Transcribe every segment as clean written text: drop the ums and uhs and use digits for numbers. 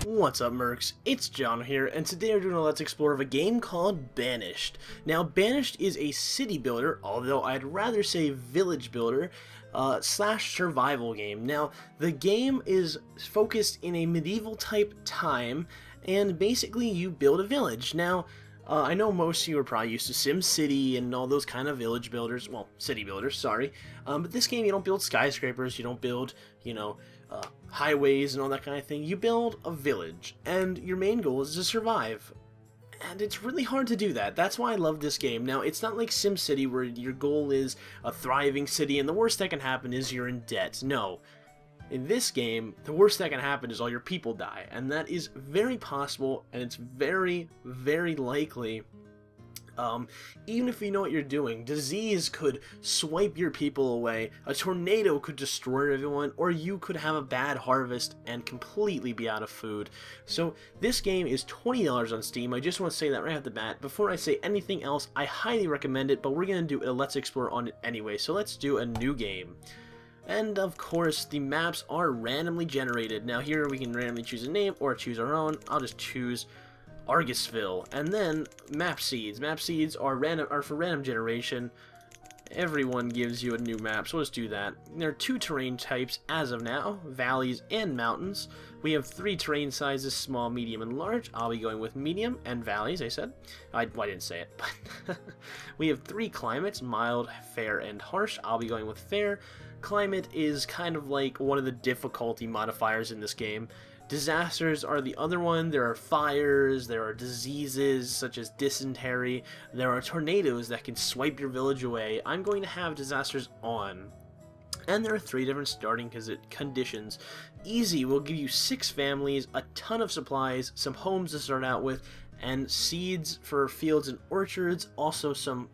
What's up, Mercs? It's John here, and today we're doing a Let's Explore of a game called Banished. Now, Banished is a city builder, although I'd rather say village builder, slash survival game. Now, the game is focused in a medieval type time, and basically you build a village. Now, I know most of you are probably used to SimCity and all those kind of village builders, well, city builders, sorry. But this game, you don't build skyscrapers, you don't build, highways and all that kind of thing. You build a village, and your main goal is to survive. And it's really hard to do that. That's why I love this game. Now, it's not like SimCity where your goal is a thriving city, and the worst that can happen is you're in debt. No. In this game, the worst that can happen is all your people die, and that is very possible, and it's very, very likely. Even if you know what you're doing, disease could swipe your people away, a tornado could destroy everyone, or you could have a bad harvest and completely be out of food. So this game is $20 on Steam. I just want to say that right off the bat. Before I say anything else, I highly recommend it, but we're going to do a Let's Explore on it anyway, so let's do a new game. And of course, the maps are randomly generated. Now here we can randomly choose a name or choose our own. I'll just choose Argusville, and then map seeds. Map seeds are for random generation. Everyone gives you a new map, so let's do that. There are two terrain types as of now, valleys and mountains. We have three terrain sizes, small, medium, and large. I'll be going with medium and valleys, I said. I didn't say it, but we have three climates, mild, fair, and harsh. I'll be going with fair. Climate is kind of like one of the difficulty modifiers in this game. Disasters are the other one. There are fires, there are diseases such as dysentery, there are tornadoes that can swipe your village away. I'm going to have disasters on. And there are three different starting conditions. Easy will give you 6 families, a ton of supplies, some homes to start out with, and seeds for fields and orchards, also some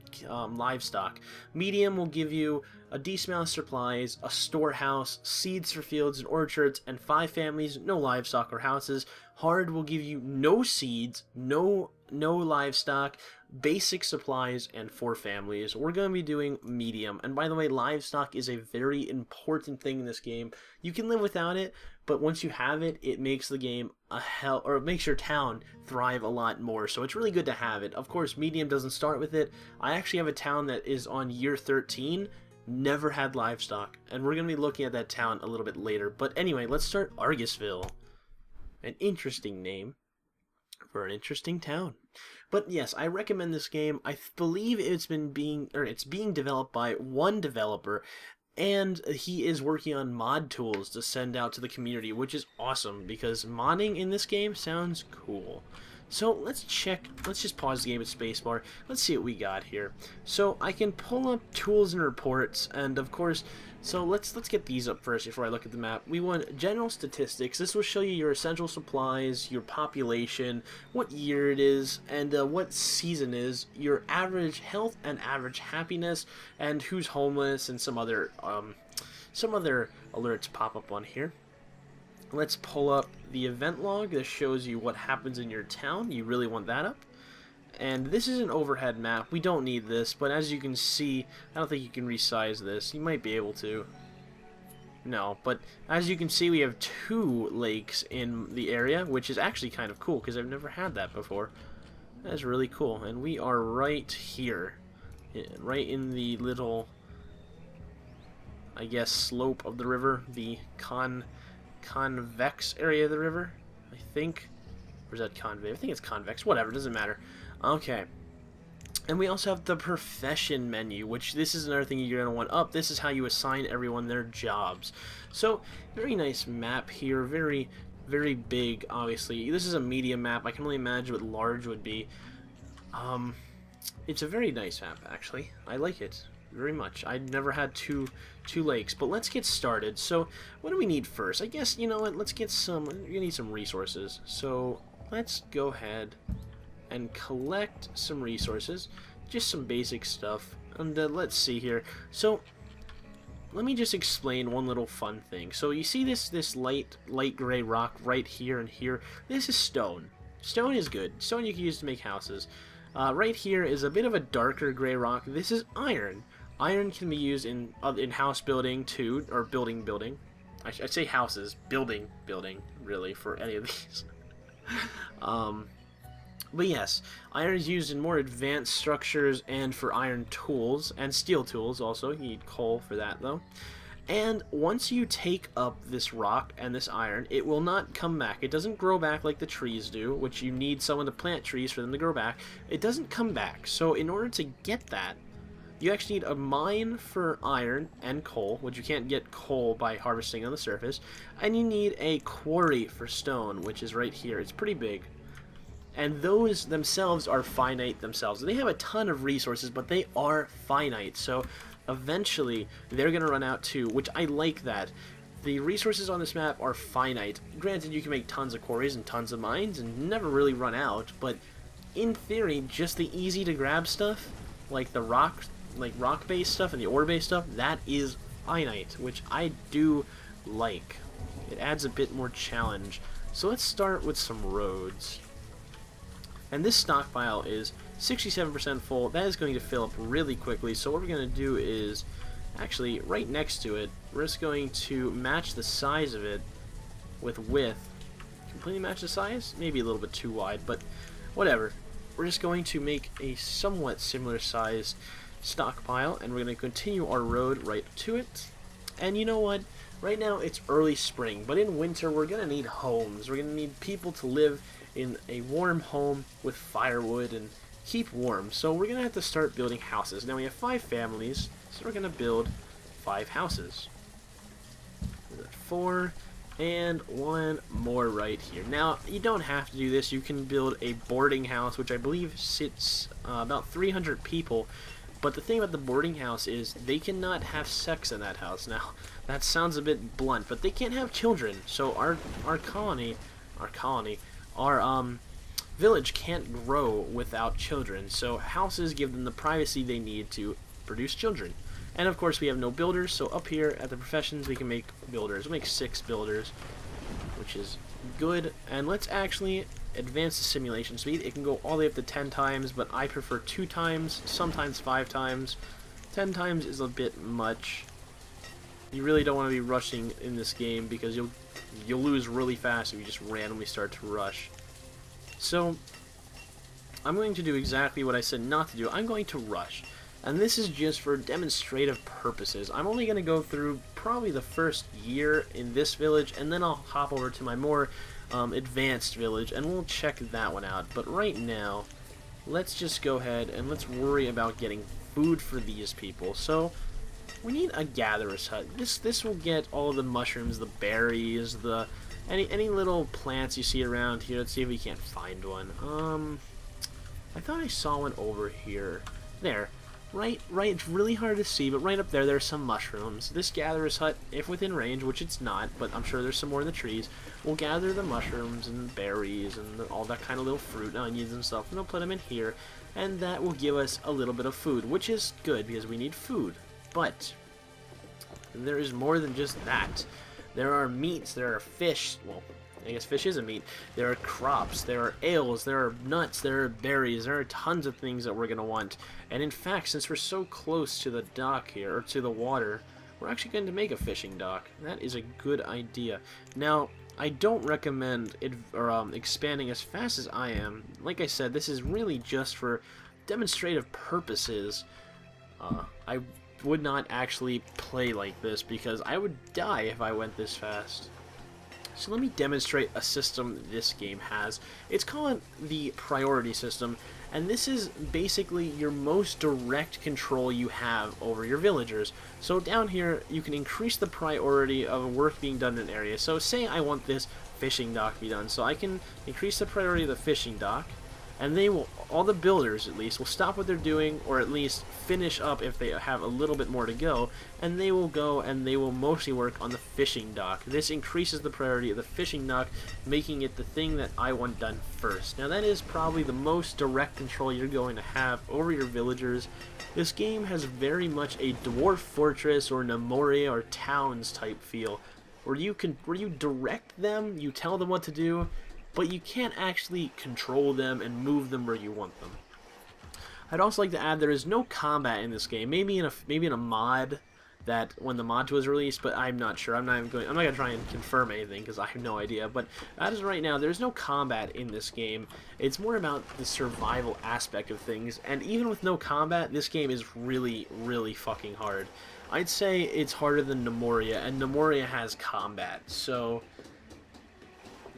livestock. Medium will give you a decent amount of supplies, a storehouse, seeds for fields and orchards, and 5 families, no livestock or houses. Hard will give you no seeds, no livestock, basic supplies, and 4 families. We're going to be doing medium. And by the way, livestock is a very important thing in this game. You can live without it, but once you have it, it makes the game it makes your town thrive a lot more. So it's really good to have it. Of course, medium doesn't start with it. I actually have a town that is on year 13. Never had livestock, and we're going to be looking at that town a little bit later. But anyway, let's start Argusville. An interesting name for an interesting town. But yes, I recommend this game. I believe it's being developed by one developer, and he is working on mod tools to send out to the community, which is awesome because modding in this game sounds cool. So let's just pause the game at spacebar. Let's see what we got here. So I can pull up tools and reports, and of course, so let's get these up first before I look at the map. We want general statistics. This will show you your essential supplies, your population, what year it is, and what season is, your average health and average happiness, and who's homeless, and some other alerts pop up on here. Let's pull up the event log that shows you what happens in your town. You really want that up. And this is an overhead map. We don't need this, but as you can see, I don't think you can resize this. You might be able to. No, but as you can see, we have 2 lakes in the area, which is actually kind of cool because I've never had that before. That's really cool. And we are right here, right in the little, I guess, slope of the river, the convex area of the river, I think. Or is that convex? I think it's convex. Whatever, doesn't matter. Okay. And we also have the profession menu, which this is another thing you're going to want up. This is how you assign everyone their jobs. So, very nice map here. Very, very big, obviously. This is a medium map. I can only imagine what large would be. It's a very nice map, actually. I like it very much. I've never had two lakes, but let's get started. So what do we need first? I guess, you know what, let's get we need some resources. So let's go ahead and collect some resources, just some basic stuff, and let's see here. So let me just explain one little fun thing. So you see this light gray rock right here and here? This is stone. Stone is good. Stone you can use to make houses. Right here is a bit of a darker gray rock. This is iron. Iron can be used in house building too, or building. I say houses, building, really, for any of these. But yes, iron is used in more advanced structures and for iron tools, and steel tools also. You need coal for that, though. And once you take up this rock and this iron, it will not come back. It doesn't grow back like the trees do, which you need someone to plant trees for them to grow back. It doesn't come back. So in order to get that, you actually need a mine for iron and coal, which you can't get coal by harvesting on the surface. And you need a quarry for stone, which is right here. It's pretty big. And those themselves are finite themselves. They have a ton of resources, but they are finite. So eventually they're going to run out too, which I like that. The resources on this map are finite. Granted, you can make tons of quarries and tons of mines and never really run out, but in theory, just the easy to grab stuff, like the rock-based stuff and the ore-based stuff, that is finite, which I do like. It adds a bit more challenge. So let's start with some roads. And this stockpile is 67% full. That is going to fill up really quickly. So what we're going to do is, actually, right next to it, we're just going to match the size of it with width. Completely match the size? Maybe a little bit too wide, but whatever. We're just going to make a somewhat similar sized stockpile, and we're going to continue our road right to it. And you know what? Right now it's early spring, but in winter we're going to need homes. We're going to need people to live in a warm home with firewood and keep warm. So we're going to have to start building houses. Now we have 5 families, so we're going to build 5 houses. 4 and 1 more right here. Now you don't have to do this. You can build a boarding house, which I believe sits about 300 people. But the thing about the boarding house is they cannot have sex in that house. Now that sounds a bit blunt, but they can't have children. So our village can't grow without children, so houses give them the privacy they need to produce children. And of course we have no builders, so up here at the professions we can make builders. We'll make 6 builders, which is good. And let's actually advance the simulation speed. It can go all the way up to 10 times, but I prefer 2 times, sometimes 5 times. 10 times is a bit much. You really don't want to be rushing in this game because you'll lose really fast if you just randomly start to rush. So I'm going to do exactly what I said not to do. I'm going to rush. And this is just for demonstrative purposes. I'm only going to go through probably the first year in this village, and then I'll hop over to my more advanced village, and we'll check that one out. But right now, let's just go ahead and let's worry about getting food for these people. So we need a gatherer's hut. This will get all the mushrooms, the berries, the any little plants you see around here. Let's see if we can't find one. I thought I saw one over here. There. Right, it's really hard to see, but right up there, there's some mushrooms. This gatherer's hut, if within range, which it's not, but I'm sure there's some more in the trees, will gather the mushrooms and berries and all that kind of little fruit and onions and stuff, and they'll put them in here, and that will give us a little bit of food, which is good, because we need food. But there is more than just that. There are meats, there are fish, well, I guess fish is a meat. There are crops, there are ales, there are nuts, there are berries, there are tons of things that we're going to want. And in fact, since we're so close to the dock here, or to the water, we're actually going to make a fishing dock. That is a good idea. Now, I don't recommend expanding as fast as I am. Like I said, this is really just for demonstrative purposes. I would not actually play like this because I would die if I went this fast. So let me demonstrate a system this game has. It's called the priority system, and this is basically your most direct control you have over your villagers. So down here, you can increase the priority of work being done in an area. So say I want this fishing dock to be done, so I can increase the priority of the fishing dock, and they will, all the builders at least, will stop what they're doing, or at least finish up if they have a little bit more to go, and they will go and they will mostly work on the fishing dock. This increases the priority of the fishing dock, making it the thing that I want done first. Now that is probably the most direct control you're going to have over your villagers. This game has very much a Dwarf Fortress or Nemoria or Towns type feel, where you direct them, you tell them what to do, but you can't actually control them and move them where you want them. I'd also like to add there is no combat in this game. Maybe in a mod that when the mod was released, but I'm not sure. I'm not gonna try and confirm anything because I have no idea. But as of right now, there's no combat in this game. It's more about the survival aspect of things, and even with no combat, this game is really, really fucking hard. I'd say it's harder than Nemoria, and Nemoria has combat, so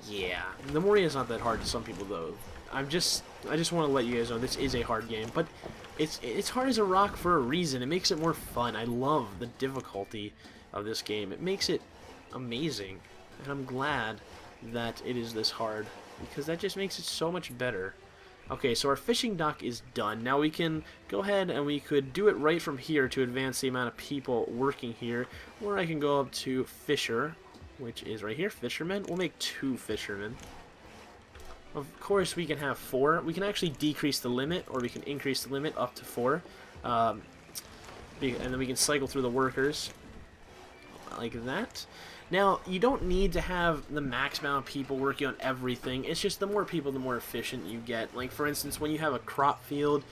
yeah. Nemoria is not that hard to some people though. I just want to let you guys know this is a hard game, but it's hard as a rock for a reason. It makes it more fun. I love the difficulty of this game. It makes it amazing, and I'm glad that it is this hard because that just makes it so much better. Okay, so our fishing dock is done. Now we can go ahead and we could do it right from here to advance the amount of people working here, or I can go up to Fisher, which is right here, Fishermen. We'll make 2 fishermen. Of course, we can have 4. We can actually decrease the limit, or we can increase the limit up to 4. And then we can cycle through the workers like that. Now, you don't need to have the max amount of people working on everything. It's just the more people, the more efficient you get. Like, for instance, when you have a crop field,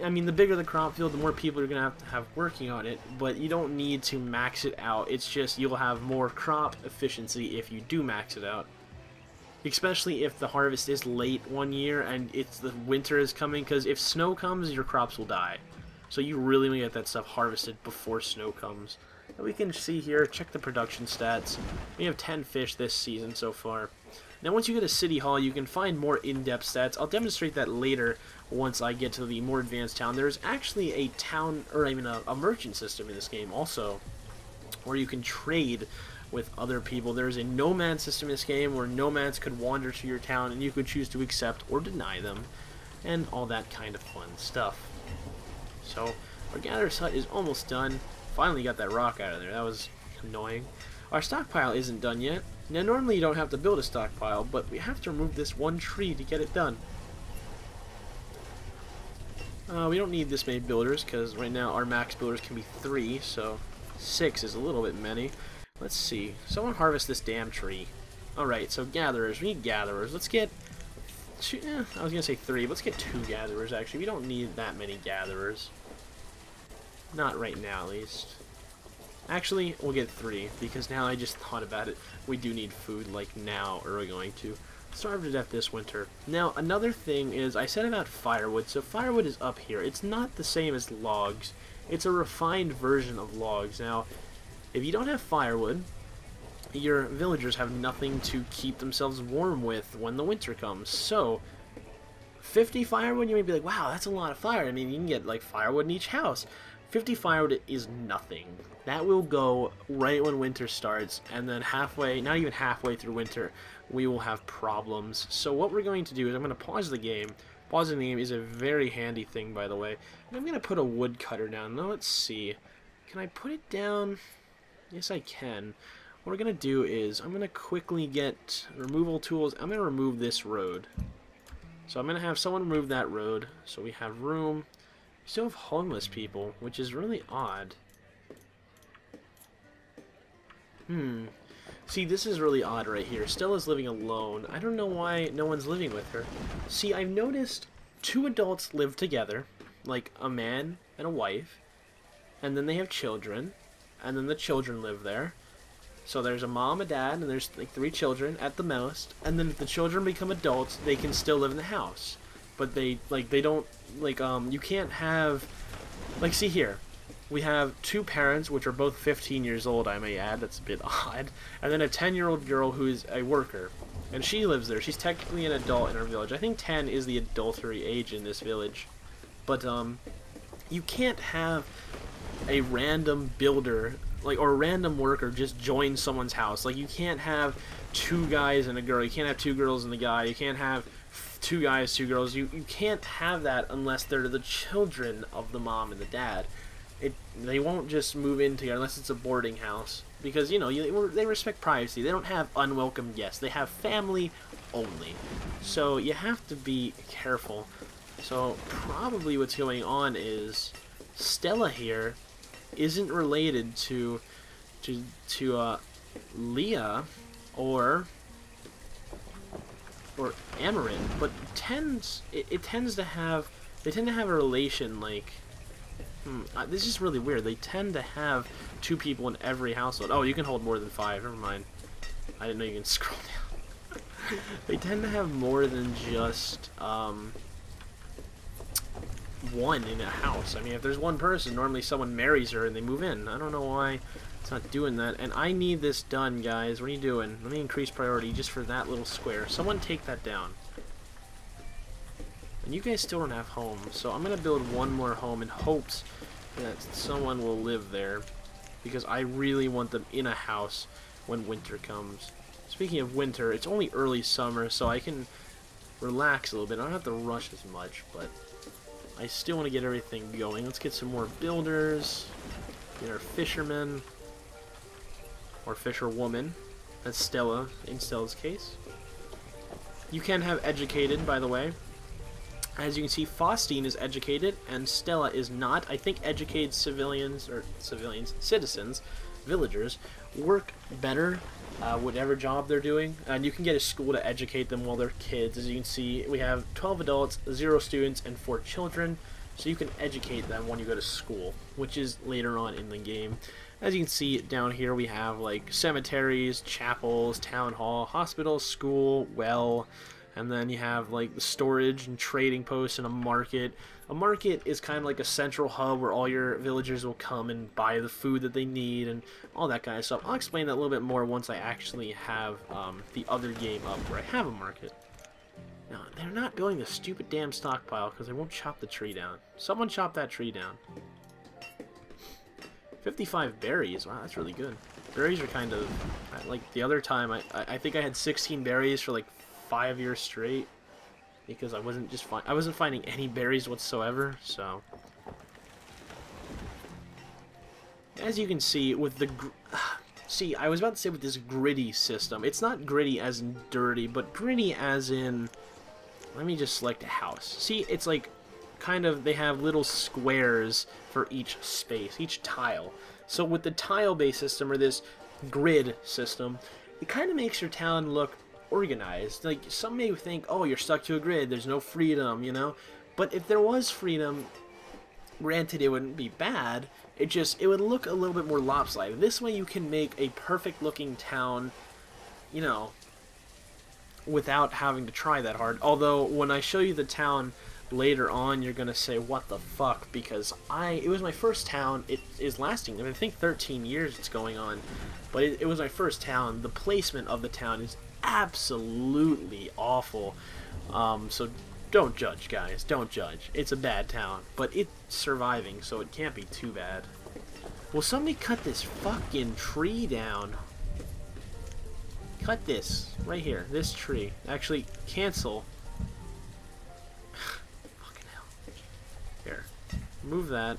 I mean, the bigger the crop field, the more people you're going to have working on it, but you don't need to max it out. It's just you'll have more crop efficiency if you do max it out. Especially if the harvest is late one year and the winter is coming, because if snow comes, your crops will die. So you really want to get that stuff harvested before snow comes. And we can see here, check the production stats. We have 10 fish this season so far. Now once you get a city hall, you can find more in-depth stats. I'll demonstrate that later once I get to the more advanced town. There's actually a town, or I mean a merchant system in this game also, where you can trade with other people. There's a nomad system in this game where nomads could wander to your town and you could choose to accept or deny them, and all that kind of fun stuff. So our gatherer's hut is almost done. Finally got that rock out of there. That was annoying. Our stockpile isn't done yet. Now normally you don't have to build a stockpile, but we have to remove this one tree to get it done. We don't need this many builders because right now our max builders can be 3, so 6 is a little bit many. Let's see. Someone harvest this damn tree. Alright, so gatherers. We need gatherers. Let's get 2, I was going to say 3, but let's get 2 gatherers actually. We don't need that many gatherers. Not right now, at least. Actually, we'll get 3, because now I just thought about it. We do need food, like, now, or we're going to starve to death this winter. Now, another thing is, I said about firewood. So firewood is up here. It's not the same as logs. It's a refined version of logs. Now, if you don't have firewood, your villagers have nothing to keep themselves warm with when the winter comes. So 50 firewood, you may be like, wow, that's a lot of fire. I mean, you can get, like, firewood in each house. 50 firewood is nothing. That will go right when winter starts, and then halfway, not even halfway through winter, we will have problems. So what we're going to do is I'm going to pause the game. Pausing the game is a very handy thing, by the way. And I'm going to put a woodcutter down. Now let's see. Can I put it down? Yes, I can. What we're going to do is I'm going to quickly get removal tools. I'm going to remove this road. So I'm going to have someone remove that road so we have room. We still have homeless people, which is really odd. See, this is really odd right here. Stella's living alone. I don't know why no one's living with her. See, I've noticed 2 adults live together, like a man and a wife, and then they have children, and then the children live there. So there's a mom, a dad, and there's like 3 children at the most, and then if the children become adults, they can still live in the house. But they don't, you can't have, like, see here. We have 2 parents, which are both 15 years old, I may add. That's a bit odd. And then a 10-year-old girl who's a worker. And she lives there. She's technically an adult in our village. I think 10 is the adultery age in this village. But, you can't have a random builder, or a random worker just join someone's house. Like, you can't have 2 guys and a girl. You can't have 2 girls and a guy. You can't have 2 guys, 2 girls. You can't have that unless they're the children of the mom and the dad. They won't just move in together unless it's a boarding house, because they respect privacy. They don't have unwelcome guests. They have family only. So you have to be careful. So probably what's going on is Stella here isn't related to Leah or Amarin, but they tend to have a relation like This is really weird. They tend to have 2 people in every household. Oh, you can hold more than 5. Never mind. I didn't know you can scroll down. They tend to have more than just, 1 in a house. I mean, if there's 1 person, normally someone marries her and they move in. I don't know why it's not doing that. And I need this done, guys. What are you doing? Let me increase priority just for that little square. Someone take that down. And you guys still don't have homes, so I'm going to build 1 more home in hopes that someone will live there. Because I really want them in a house when winter comes. Speaking of winter, it's only early summer, so I can relax a little bit. I don't have to rush as much, but I still want to get everything going. Let's get some more builders. Get our fishermen. Or fisherwoman. That's Stella, in Stella's case. You can have educated, by the way. As you can see, Faustine is educated, and Stella is not. I think educated citizens, villagers, work better, whatever job they're doing. And you can get a school to educate them while they're kids. As you can see, we have 12 adults, 0 students, and 4 children. So you can educate them when you go to school, which is later on in the game. As you can see down here, we have like cemeteries, chapels, town hall, hospital, school, well. And then you have like the storage and trading posts and a market. A market is kind of like a central hub where all your villagers will come and buy the food that they need and all that kind of stuff. I'll explain that a little bit more once I actually have the other game up where I have a market. Now, they're not building the stupid damn stockpile because they won't chop the tree down. Someone chop that tree down. 55 berries. Wow, that's really good. Berries are kind of like the other time. I think I had 16 berries for like 5 years straight because I wasn't finding any berries whatsoever. So as you can see with the I was about to say with this gritty system, it's not gritty as in dirty, but gritty as in, let me just select a house. See, it's like kind of, they have little squares for each space, each tile. So with the tile-based system or this grid system, it kind of makes your town look organized. Like, some may think, oh, you're stuck to a grid, there's no freedom, you know? But if there was freedom, granted it wouldn't be bad, it would look a little bit more lopsided. This way you can make a perfect looking town, you know, without having to try that hard. Although, when I show you the town later on, you're gonna say, what the fuck, because it was my first town. It is lasting, I think 13 years it's going on, but it was my first town. The placement of the town is absolutely awful, so don't judge, guys, don't judge. It's a bad town, but it's surviving, so it can't be too bad. Will somebody cut this fucking tree down? Cut this, right here, this tree. Actually, cancel. Fucking hell. Here, move that.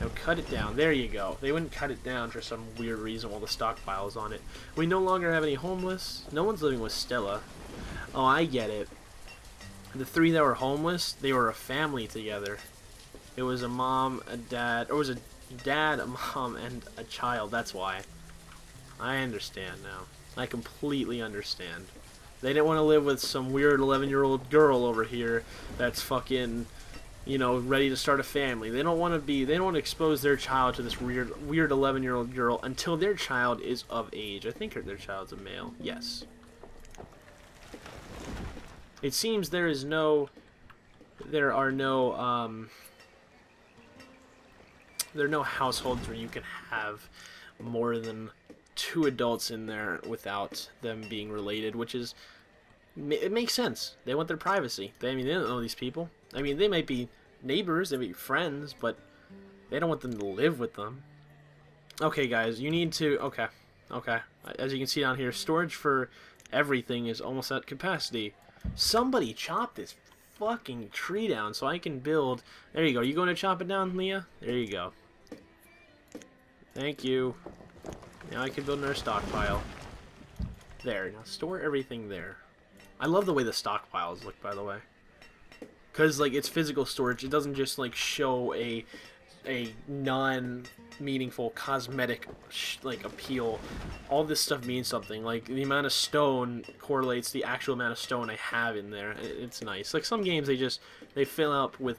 Now cut it down. There you go. They wouldn't cut it down for some weird reason while the stockpile is on it. We no longer have any homeless. No one's living with Stella. Oh, I get it. The 3 that were homeless, they were a family together. It was a mom, a dad, or it was a dad, a mom, and a child. That's why. I understand now. I completely understand. They didn't want to live with some weird 11-year-old girl over here that's fucking, you know, ready to start a family. They don't want to expose their child to this weird 11-year-old girl until their child is of age. I think their child's a male. Yes. It seems there are no households where you can have more than 2 adults in there without them being related, which is, it makes sense. They want their privacy. I mean, they don't know these people. I mean, they might be neighbors, they might be friends, but they don't want them to live with them. Okay, guys, you need to, okay. As you can see down here, storage for everything is almost at capacity. Somebody chop this fucking tree down so I can build. There you go. You going to chop it down, Leah? There you go. Thank you. Now I can build another stockpile. There. Now store everything there. I love the way the stockpiles look, by the way. Because, like, it's physical storage. It doesn't just, like, show a non-meaningful cosmetic like appeal. All this stuff means something. Like, the amount of stone correlates the actual amount of stone I have in there. It's nice. Like, some games they fill up with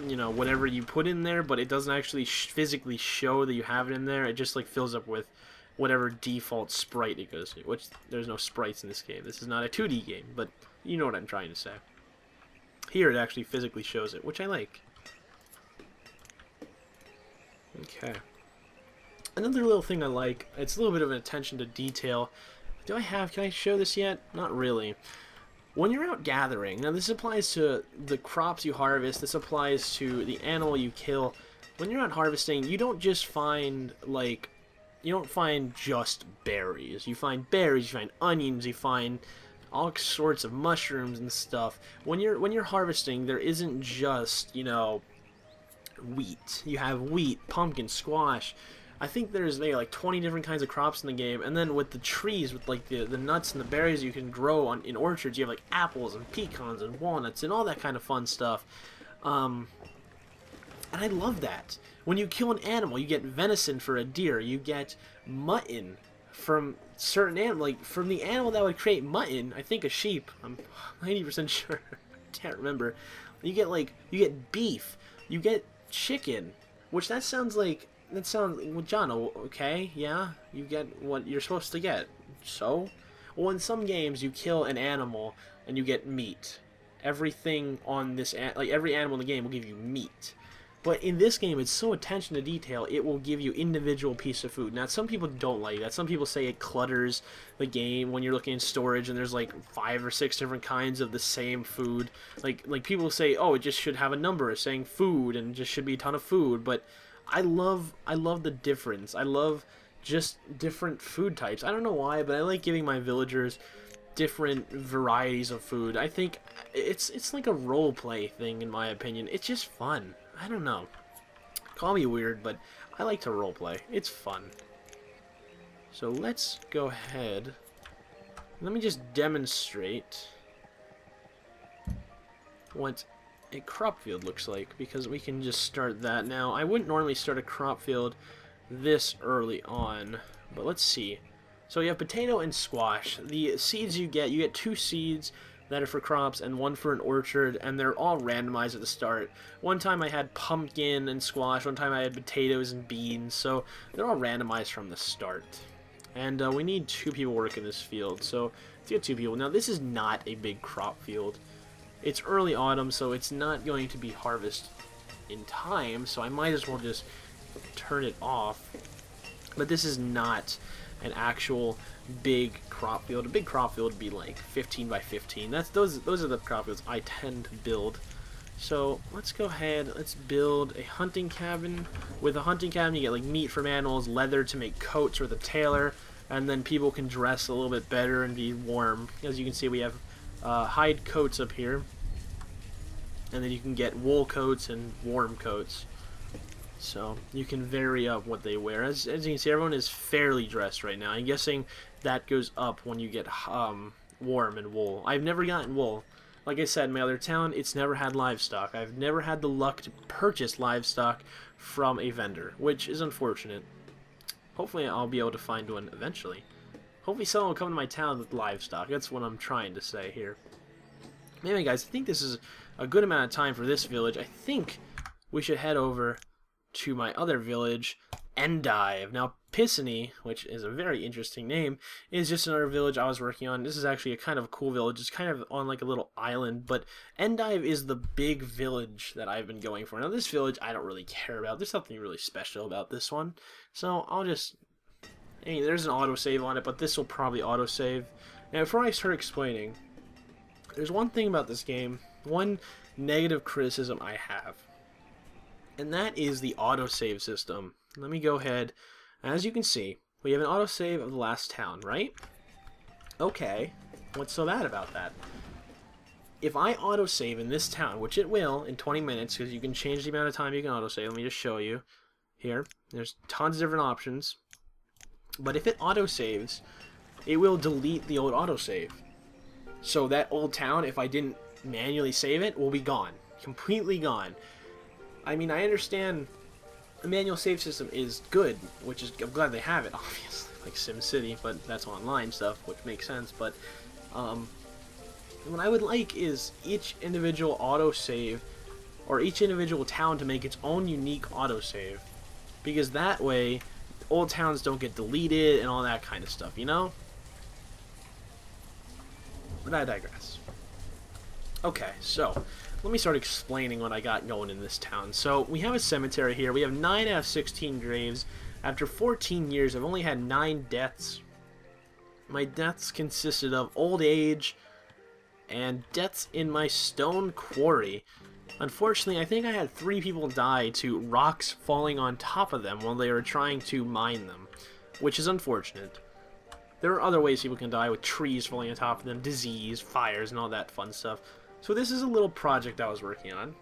you know, whatever you put in there, but it doesn't actually physically show that you have it in there. It just like fills up with whatever default sprite it goes to, which there's no sprites in this game. This is not a 2D game, but you know what I'm trying to say. Here it actually physically shows it, which I like. Okay. Another little thing I like, it's a little bit of an attention to detail. Can I show this yet? Not really. When you're out gathering, now this applies to the crops you harvest, this applies to the animal you kill. When you're out harvesting, you don't just find, like, you don't find just berries. You find berries, you find onions, you find all sorts of mushrooms and stuff. When you're harvesting, there isn't just, you know, wheat. You have wheat, pumpkin, squash. I think there's maybe like 20 different kinds of crops in the game, and then with the trees, with like the nuts and the berries you can grow in orchards, you have like apples and pecans and walnuts and all that kind of fun stuff. And I love that. When you kill an animal, you get venison for a deer, you get mutton from certain animal, like from the animal that would create mutton. I think a sheep. I'm 90% sure. Can't remember. You get beef, you get chicken, which that sounds, well, John, okay, yeah, you get what you're supposed to get. So, well, in some games you kill an animal and you get meat. Everything on this, like every animal in the game will give you meat. But in this game, it's so attention to detail, it will give you individual piece of food. Now, some people don't like that. Some people say it clutters the game when you're looking in storage and there's like 5 or 6 different kinds of the same food. Like people say, oh, it just should have a number saying food and just should be a ton of food. But I love the difference. I love just different food types. I don't know why, but I like giving my villagers different varieties of food. I think it's like a role play thing, in my opinion. It's just fun. I don't know. Call me weird, but I like to roleplay. It's fun. So let's go ahead. Let me just demonstrate what a crop field looks like, because we can just start that now. I wouldn't normally start a crop field this early on, but let's see. So you have potato and squash. The seeds you get 2 seeds that are for crops and 1 for an orchard, and they're all randomized at the start. One time I had pumpkin and squash, one time I had potatoes and beans, so they're all randomized from the start. And we need 2 people working this field, so let's get 2 people. Now this is not a big crop field. It's early autumn, so it's not going to be harvest in time, so I might as well just turn it off. But this is not an actual big crop field. A big crop field would be like 15 by 15. Those are the crop fields I tend to build. So let's go ahead, let's build a hunting cabin. With a hunting cabin you get like meat from animals, leather to make coats for the tailor, and then people can dress a little bit better and be warm. As you can see, we have hide coats up here, and then you can get wool coats and warm coats. So you can vary up what they wear. As you can see, everyone is fairly dressed right now. I'm guessing that goes up when you get warm and wool. I've never gotten wool. Like I said, in my other town, it's never had livestock. I've never had the luck to purchase livestock from a vendor, which is unfortunate. Hopefully I'll be able to find one eventually. Hopefully someone will come to my town with livestock. That's what I'm trying to say here. Anyway, guys, I think this is a good amount of time for this village. I think we should head over to my other village, Endive. Now, Pisani, which is a very interesting name, is just another village I was working on. This is actually a kind of cool village. It's kind of on like a little island, but Endive is the big village that I've been going for. Now, this village I don't really care about. There's something really special about this one, so I'll just... I mean, there's an autosave on it, but this will probably autosave. Now, before I start explaining, there's one thing about this game, one negative criticism I have, and that is the autosave system. Let me go ahead. As you can see, we have an autosave of the last town, right? Okay, what's so bad about that? If I autosave in this town, which it will in 20 minutes, because you can change the amount of time you can autosave. Let me just show you. Here, there's tons of different options. But if it autosaves, it will delete the old autosave. So that old town, if I didn't manually save it, will be gone. Completely gone. I mean, I understand the manual save system is good, which is, I'm glad they have it, obviously, like SimCity, but that's online stuff, which makes sense. But what I would like is each individual autosave or each individual town to make its own unique autosave. Because that way, old towns don't get deleted and all that kind of stuff, you know? But I digress. Okay, so let me start explaining what I got going in this town. So we have a cemetery here. We have 9 out of 16 graves. After 14 years, I've only had 9 deaths. My deaths consisted of old age and deaths in my stone quarry. Unfortunately, I think I had 3 people die to rocks falling on top of them while they were trying to mine them, which is unfortunate. There are other ways people can die, with trees falling on top of them, disease, fires, and all that fun stuff. So this is a little project I was working on.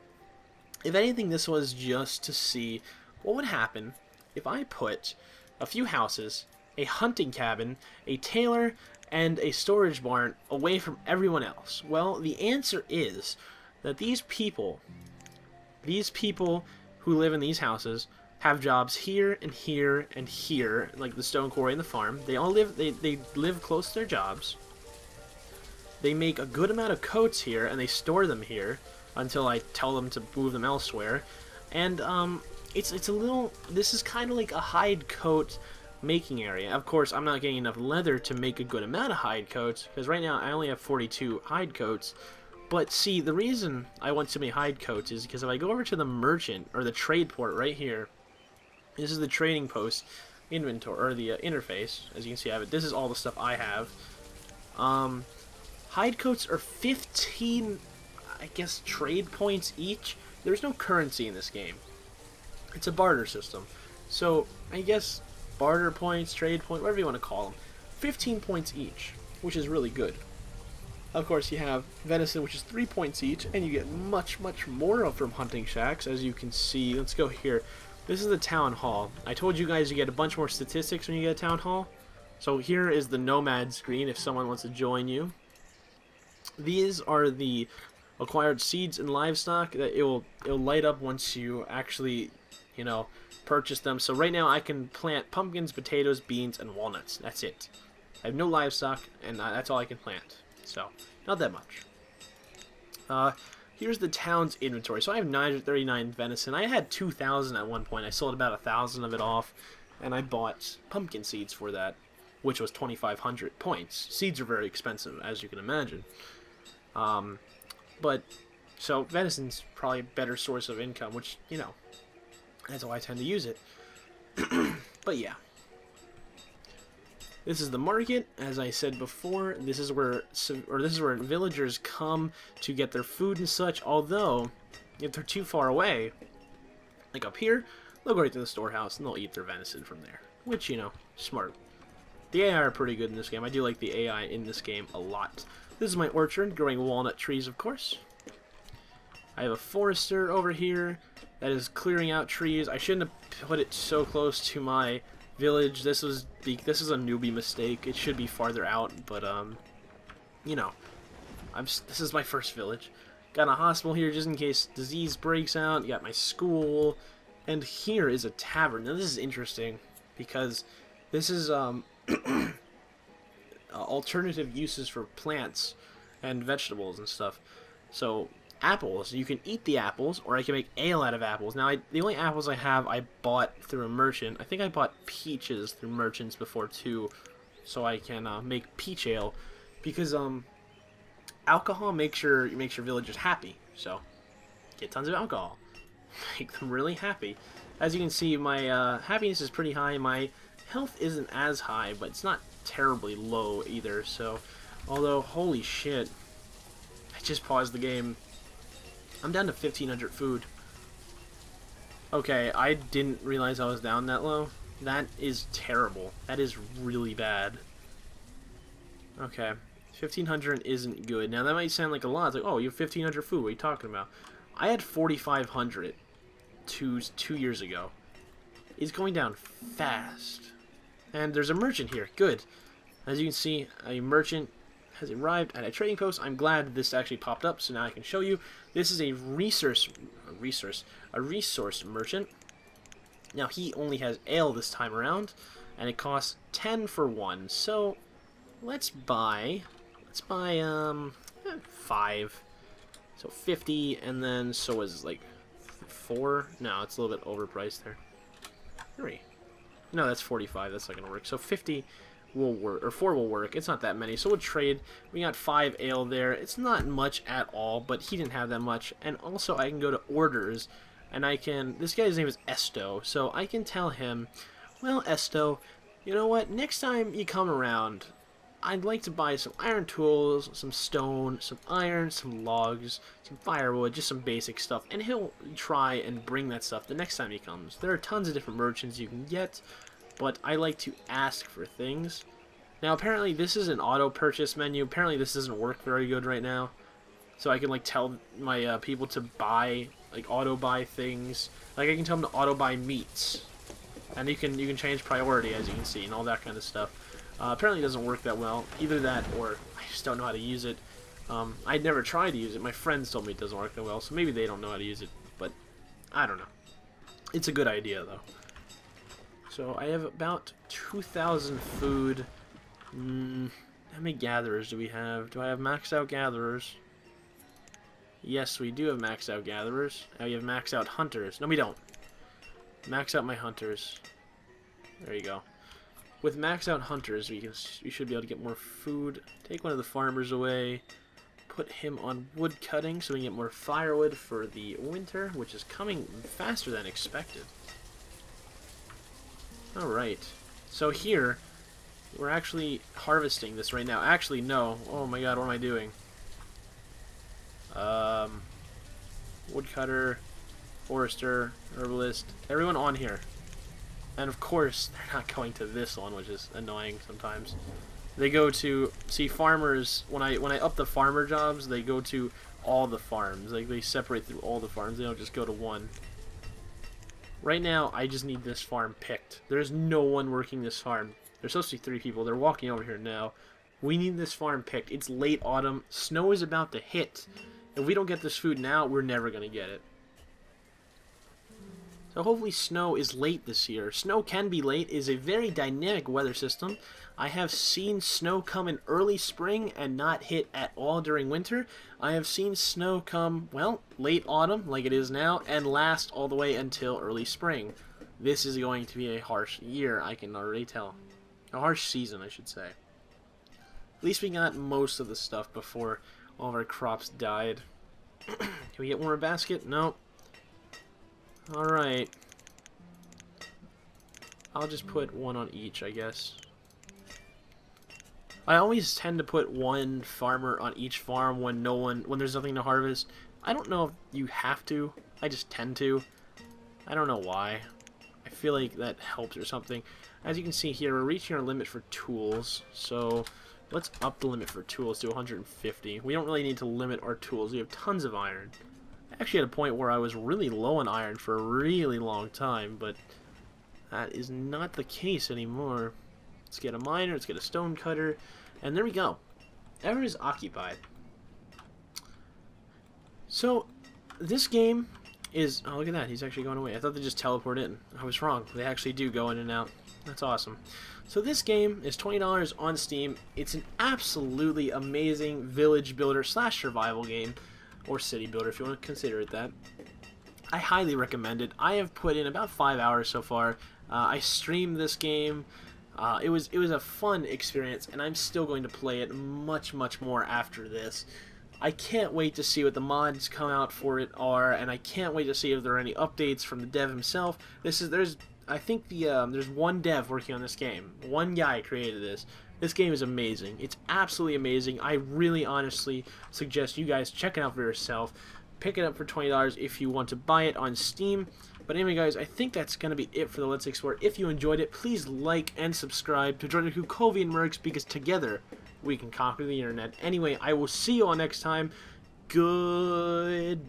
If anything, this was just to see what would happen if I put a few houses, a hunting cabin, a tailor, and a storage barn away from everyone else. Well, the answer is that these people who live in these houses have jobs here and here and here, like the stone quarry and the farm. They all live, they live close to their jobs. They make a good amount of coats here, and they store them here until I tell them to move them elsewhere. And it's a little, this is kind of like a hide coat making area. Of course, I'm not getting enough leather to make a good amount of hide coats, because right now I only have 42 hide coats. But see, the reason I want so many hide coats is because if I go over to the merchant, or the trade port right here, this is the trading post inventory, or the interface. As you can see, I have it. This is all the stuff I have. Hide coats are 15, I guess, trade points each. There's no currency in this game. It's a barter system. So, I guess, barter points, trade points, whatever you want to call them. 15 points each, which is really good. Of course, you have venison, which is 3 points each, and you get much, much more from hunting shacks, as you can see. Let's go here. This is the town hall. I told you guys you get a bunch more statistics when you get a town hall. So here is the nomad screen if someone wants to join you. These are the acquired seeds and livestock that it'll light up once you actually, you know, purchase them. So right now I can plant pumpkins, potatoes, beans, and walnuts. That's it. I have no livestock, and that's all I can plant. So, not that much. Here's the town's inventory. So I have 939 venison. I had 2,000 at one point. I sold about 1,000 of it off, and I bought pumpkin seeds for that, which was 2,500 points. Seeds are very expensive, as you can imagine. So venison's probably a better source of income, which, you know, that's why I tend to use it. But yeah. This is the market, as I said before. This is where villagers come to get their food and such. Although, if they're too far away, like up here, they'll go right to the storehouse and they'll eat their venison from there. Which, you know, smart. The AI are pretty good in this game. I do like the AI in this game a lot. This is my orchard, growing walnut trees, of course. I have a forester over here that is clearing out trees. I shouldn't have put it so close to my village. This is a newbie mistake. It should be farther out, but you know, this is my first village. Got a hospital here just in case disease breaks out. Got my school, and here is a tavern. Now this is interesting because this is alternative uses for plants and vegetables and stuff. So apples, you can eat the apples, or I can make ale out of apples. Now, the only apples I have, I bought through a merchant. I think I bought peaches through merchants before, too, so I can make peach ale, because alcohol makes your villagers happy, so get tons of alcohol. Make them really happy. As you can see, my happiness is pretty high. My health isn't as high, but it's not terribly low either, so, although, holy shit, I just paused the game. I'm down to 1,500 food. Okay, I didn't realize I was down that low. That is terrible. That is really bad. Okay, 1,500 isn't good. Now, that might sound like a lot. It's like, oh, you have 1,500 food. What are you talking about? I had 4,500 two years ago. It's going down fast. And there's a merchant here. Good. As you can see, a merchant has arrived at a trading post. I'm glad this actually popped up, so now I can show you. This is a resource merchant. Now he only has ale this time around, and it costs 10 for one. So let's buy 5. So 50, and then so is like 4? No, it's a little bit overpriced there. 3. No, that's 45. That's not going to work. So 50 will work, or 4 will work. It's not that many. So we'll trade. We got 5 ale there. It's not much at all, but he didn't have that much. And also I can go to orders, and I can, this guy's name is Esto, so I can tell him, well, Esto, you know what, next time you come around, I'd like to buy some iron tools, some stone, some iron, some logs, some firewood, just some basic stuff. And he'll try and bring that stuff the next time he comes. There are tons of different merchants you can get, but I like to ask for things. Now, apparently, this is an auto-purchase menu. Apparently, this doesn't work very good right now. So I can, like, tell my people to buy, like, auto-buy things. Like, I can tell them to auto-buy meats. And you can change priority, as you can see, and all that kind of stuff. Apparently it doesn't work that well. Either that or I just don't know how to use it. I'd never tried to use it. My friends told me it doesn't work that well, so maybe they don't know how to use it. But I don't know. It's a good idea, though. So I have about 2,000 food. How many gatherers do we have? Do I have maxed out gatherers? Yes, we do have maxed out gatherers. Now we have maxed out hunters. No, we don't. Max out my hunters. There you go. With max out hunters, we should be able to get more food. Take one of the farmers away. Put him on wood cutting so we can get more firewood for the winter, which is coming faster than expected. Alright. So here, we're actually harvesting this right now. Actually, no. Oh my god, what am I doing? Woodcutter, forester, herbalist, everyone on here. And of course, they're not going to this one, which is annoying sometimes. They go to, see, farmers, when I up the farmer jobs, they go to all the farms. Like, they separate through all the farms. They don't just go to one. Right now, I just need this farm picked. There's no one working this farm. There's supposed to be 3 people. They're walking over here now. We need this farm picked. It's late autumn. Snow is about to hit. If we don't get this food now, we're never going to get it. So hopefully snow is late this year. Snow can be late. It is a very dynamic weather system. I have seen snow come in early spring and not hit at all during winter. I have seen snow come, well, late autumn, like it is now, and last all the way until early spring. This is going to be a harsh year, I can already tell. A harsh season, I should say. At least we got most of the stuff before all of our crops died. Can we get one more basket? No. Alright. I'll just put one on each, I guess. I always tend to put one farmer on each farm when there's nothing to harvest. I don't know if you have to. I just tend to. I don't know why. I feel like that helps or something. As you can see here, we're reaching our limit for tools. So let's up the limit for tools to 150. We don't really need to limit our tools. We have tons of iron. I actually had a point where I was really low on iron for a really long time, but that is not the case anymore. Let's get a miner, let's get a stone cutter, and there we go. Everyone is occupied. So, this game is... Oh, look at that, he's actually going away. I thought they just teleport in. I was wrong. They actually do go in and out. That's awesome. So this game is $20 on Steam. It's an absolutely amazing village builder / survival game. Or city builder, if you want to consider it that. I highly recommend it. I have put in about 5 hours so far. I streamed this game. It was a fun experience, and I'm still going to play it much more after this. I can't wait to see what the mods come out for it are, and I can't wait to see if there are any updates from the dev himself. I think there's one dev working on this game. One guy created this. This game is amazing. It's absolutely amazing. I really honestly suggest you guys check it out for yourself. Pick it up for $20 if you want to buy it on Steam. But anyway, guys, I think that's going to be it for the Let's Explore. If you enjoyed it, please like and subscribe to join the Kukovian Mercs, because together we can conquer the internet. Anyway, I will see you all next time. Goodbye.